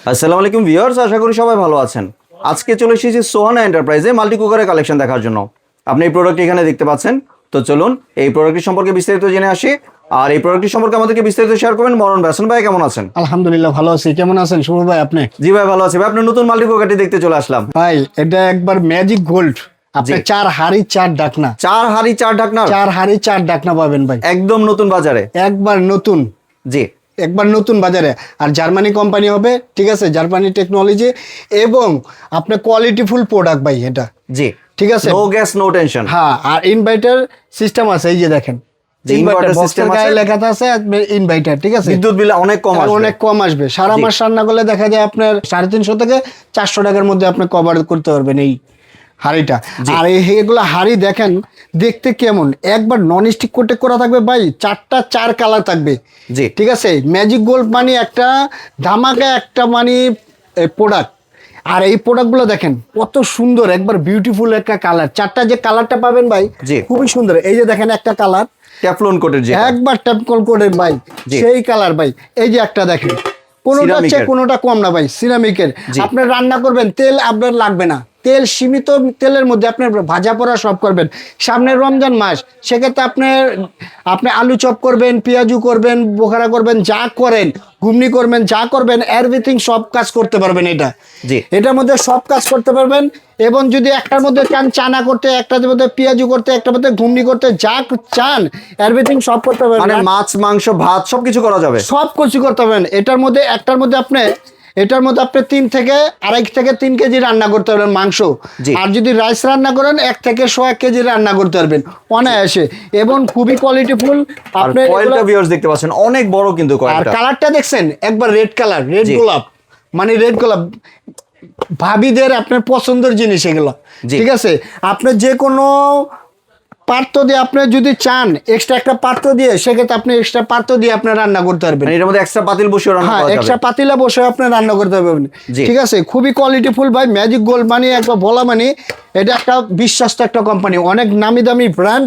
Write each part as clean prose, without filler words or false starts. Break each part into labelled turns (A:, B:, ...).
A: আসসালামু আলাইকুম ভিউয়ার্স, আশা করি সবাই ভালো আছেন। আজকে চলে এসেছি সোহানা এন্টারপ্রাইজে মাল্টি কুকারের কালেকশন দেখার জন্য। আপনি এই প্রোডাক্ট এখানে দেখতে পাচ্ছেন। তো চলুন এই প্রোডাক্টটি সম্পর্কে বিস্তারিত জেনে আসি। আর এই প্রোডাক্টটি সম্পর্কে আমাদেরকে বিস্তারিত শেয়ার করবেন মরণ ব্যাসন ভাই। কেমন আছেন?
B: আলহামদুলিল্লাহ ভালো আছি। কেমন আছেন শুভ ভাই আপনি?
A: জি ভাই ভালো আছি ভাই। আপনার নতুন মাল্টি কুকারটি দেখতে চলে আসলাম
B: ভাই। এটা একবার ম্যাজিক গোল্ড। আপনি 4 হাড়ি 4 ঢাকনা,
A: 4 হাড়ি 4 ঢাকনা,
B: 4 হাড়ি 4 ঢাকনা পাবেন ভাই,
A: একদম নতুন বাজারে।
B: একবার নতুন,
A: জি
B: একবার নতুন বাজারে। আর জার্মানি কোম্পানি হবে, ঠিক আছে, জার্মানি টেকনোলজি এবং আপনার কোয়ালিটিফুল প্রোডাক্ট ভাই এটা।
A: জি
B: ঠিক আছে,
A: নো গ্যাস নো টেনশন।
B: হ্যাঁ, আর ইনভার্টার সিস্টেম আছে, এই যে দেখেন
A: ইনভার্টার সিস্টেম আছে,
B: লেখা আছে ইনভার্টার। ঠিক আছে,
A: বিদ্যুৎ বিল অনেক কম আসবে,
B: অনেক কম আসবে। সারা মাস রান্না করলে দেখা যায় আপনার 350 থেকে 400 টাকার মধ্যে আপনি কভার করতে পারবেন এই হাড়িটা। আর এগুলো হাড়ি দেখেন দেখতে কেমন, একবার নন স্টিক কোটে করা থাকবে ভাই, 4টা 4 কালার থাকবে।
A: জি
B: ঠিক আছে, ম্যাজিক গোল্ড মানে একটা ধামাকা একটা মানে প্রোডাক্ট। আর এই প্রোডাক্টগুলো দেখেন কত সুন্দর, একবার বিউটিফুল একটা কালার। 4টা যে কালারটা পাবেন ভাই খুবই সুন্দর। এই যে দেখেন একটা কালার
A: টেফলন কোটের, যে
B: একবার ট্যাপকল কোটের ভাই, সেই কালার ভাই। এই যে একটা দেখেন, কোনোটা চেয়ে কোনোটা কম না ভাই, সিরামিকের। আপনি রান্না করবেন, তেল আপনার লাগবে না, তেল সীমিত তেলের মধ্যে আপনার ভাজা পোড়া সব করবেন। সামনে রমজান মাস, সেক্ষেত্রে আপনি আলু চপ করবেন, পেঁয়াজু করবেন, বোখারা করবেন, যা করেন, ঘুগনি করবেন, যা করবেন এভরিথিং সব কাজ করতে পারবেন। এটার মধ্যে সব কাজ করতে পারবেন। এবং যদি একটার মধ্যে চান চানা করতে, একটার মধ্যে পেঁয়াজু করতে, একটার মধ্যে ঘুগনি করতে, যা চান এভরিথিং সব করতে পারবেন।
A: মানে মাছ মাংস ভাত সবকিছু করা যাবে,
B: সব কিছু করতে পারবেন। এটার মধ্যে একটার মধ্যে আপনি 3 থেকে 2.5 থেকে 3 কেজি রান্না করতে পারবেন মাংস। আর যদি রাইস রান্না করেন 1 থেকে 100 কেজি রান্না করতে পারবেন অনায়াসে, এবং খুবই কোয়ালিটিফুল।
A: আপনি কয়েলটা ভিউয়ার্স দেখতে পাচ্ছেন অনেক বড়, কিন্তু কয়েলটা,
B: আর কালারটা দেখছেন একবার রেড কালার, রেড গোলাপ, মানে রেড গোলাপ ভাবিদের আপনার পছন্দের জিনিস এগুলো। ঠিক আছে, আপনি যে কোনো পাত্র দিয়ে আপনি যদি চান এক্সট্রা একটা পাত্র দিয়ে, সেক্ষেত্রে আপনি এক্সট্রা পাত্র দিয়ে আপনি রান্না করতে পারবেন।
A: এর মধ্যে এক্সট্রা পাতিল বসিয়ে রান্না করা যাবে,
B: এক্সট্রা পাতিলে বসে আপনি রান্না করতে পারবেন। ঠিক আছে, খুবই কোয়ালিটিফুল ভাই। ম্যাজিক গোল্ড মানে একবার বলা মানে এটা একটা বিশ্বস্ত একটা কোম্পানি, অনেক নামি দামি ব্র্যান্ড।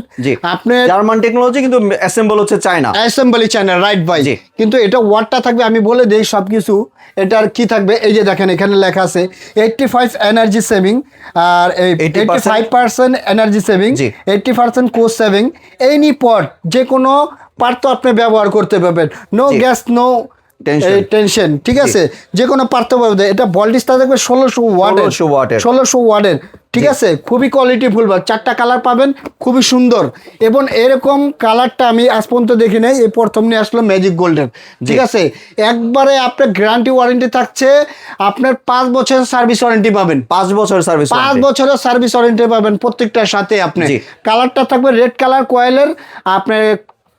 B: আপনি
A: জার্মান টেকনোলজি, কিন্তু অ্যাসেম্বল হচ্ছে চায়না,
B: অ্যাসেম্বলি চায়না, রাইট ভাই। কিন্তু এটা ওয়ার্ডটা থাকবে, আমি বলে দেই সবকিছু। এটার কি থাকবে, এই যে দেখেন এখানে লেখা আছে 85 এনার্জি সেভিং, আর 85% energy saving, 80% cost saving. Any pot যে কোনো পাত্র আপনি ব্যবহার করতে পারবেন, নো গ্যাস নো টেনশন। ঠিক আছে, যে কোনো পাত্র ব্যবহার। এটা ভোল্টেজটা থাকবে 1600 ওয়াটের। ঠিক আছে, খুবই কোয়ালিটিফুল। 4টা কালার পাবেন, খুবই সুন্দর। এবং এরকম কালারটা আমি আজ পর্যন্ত দেখি নাই, এই প্রথম নিয়ে আসলো ম্যাজিক গোল্ডের। ঠিক আছে, একবারে আপনার গ্যারান্টি ওয়ারেন্টি থাকছে, আপনার 5 বছরের সার্ভিস ওয়ারেন্টি পাবেন।
A: 5 বছরের সার্ভিস,
B: 5 বছরের সার্ভিস ওয়ারেন্টি পাবেন প্রত্যেকটার সাথে। আপনি কালারটা থাকবে রেড কালার, কয়েলের আপনার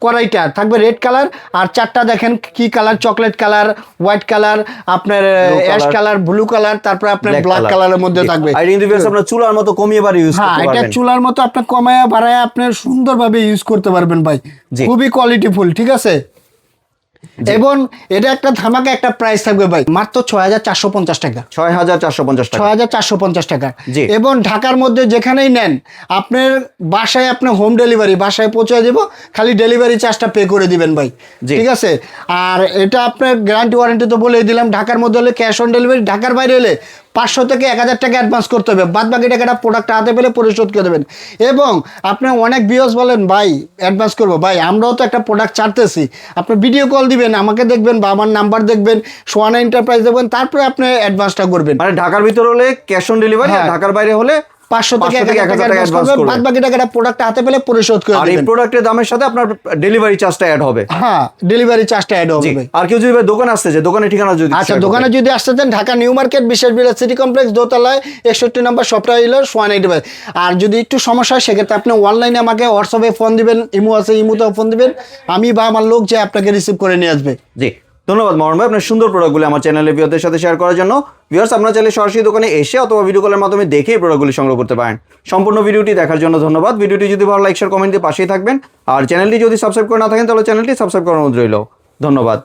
B: কড়াইটা থাকবে রেড কালার। আর 4টা দেখেন কি colour, chocolate colour, white colour, আপনার অ্যাশ কালার, ব্লু কালার, তারপর আপনার ব্ল্যাক কালারের মধ্যে থাকবে।
A: আর কিন্তু আপনার চুলার মতো কমিয়ে বাড়িয়ে ইউজ করতে পারবেন।
B: এটা চুলার মতো আপনি কমায়া বাড়ায়া আপনি সুন্দরভাবে ইউজ করতে পারবেন ভাই, খুবই কোয়ালিটিফুল। ঠিক আছে, এবং এটা একটা ধামাকা একটা প্রাইস থাকবে ভাই, মাত্র 6450 টাকা।
A: 6450
B: টাকা। এবং ঢাকার মধ্যে যেখানেই নেন, আপনার বাসায় আপনার হোম ডেলিভারি, বাসায় পৌঁছে দেব, খালি ডেলিভারি চার্জটা পে করে দিবেন ভাই। ঠিক আছে, আর এটা আপনার গ্যারান্টি ওয়ারেন্টি তো বলেই দিলাম। ঢাকার মধ্যে হলে ক্যাশ অন ডেলিভারি, ঢাকার বাইরে হলে 500 থেকে 1000 টাকা অ্যাডভান্স করতে হবে, বাদ বাকি টাকাটা প্রোডাক্টটা হাতে পেলে পরিশোধ করে দেবেন। এবং আপনার অনেক ভিউয়ার্স বলেন ভাই অ্যাডভান্স করবো, ভাই আমরাও তো একটা প্রোডাক্ট ছাড়তেছি, আপনি ভিডিও কল দিবেন, আমাকে দেখবেন বা আমার নাম্বার দেখবেন, সোহানা এন্টারপ্রাইজ দেখবেন, তারপরে আপনি অ্যাডভান্সটা করবেন।
A: মানে ঢাকার ভিতর হলে ক্যাশ অন ডেলিভারি, ঢাকার বাইরে হলে
B: 500 থেকে 1000 টাকা অ্যাডভান্স করবেন, বাদ বাকি টাকাটা প্রোডাক্টটা হাতে পেলে পরিশোধ করে দিবেন।
A: আর এই প্রোডাক্টের দামের সাথে আপনার ডেলিভারি চার্জটা অ্যাড হবে।
B: হ্যাঁ, ডেলিভারি চার্জটা অ্যাড হবে।
A: আর কেউ যদি দোকানে আসতে চায়, দোকানের ঠিকানা যদি,
B: আচ্ছা, দোকানে যদি আসতে চান, ঢাকা নিউ মার্কেট বিশেষ বিলাস সিটি কমপ্লেক্স দোতলায় 61 নম্বর শপটা হলো সোহানা এন্টারপ্রাইজ। আর যদি একটু সমস্যা হয়, সেক্ষেত্রে আপনি অনলাইনে আমাকে হোয়াটসঅ্যাপে ফোন দিবেন, ইমো আছে, ইমোতেও ফোন দিবেন, আমি বা আমার লোক যে আপনাকে রিসিভ করে নিয়ে আসবে।
A: ধন্যবাদ মরণ ভাই আপনার সুন্দর প্রোডাক্টগুলি আমার চ্যানেলের ভিউয়ারদের সাথে শেয়ার করার জন্য। ভিউয়ার্স, আপনারা চাইলে সরাসরি দোকানে এসে অথবা ভিডিও কলের মাধ্যমে দেখে প্রোডাক্টগুলি সংগ্রহ করতে পারেন। সম্পূর্ণ ভিডিওটি দেখার জন্য ধন্যবাদ। ভিডিওটি যদি ভালো লাইক শেয়ার কমেন্ট দিয়ে পাশেই থাকবেন। আর চ্যানেলটি যদি সাবস্ক্রাইব করে না থাকেন, তাহলে চ্যানেলটি সাবস্ক্রাইব করার অনুরোধ রইল। ধন্যবাদ।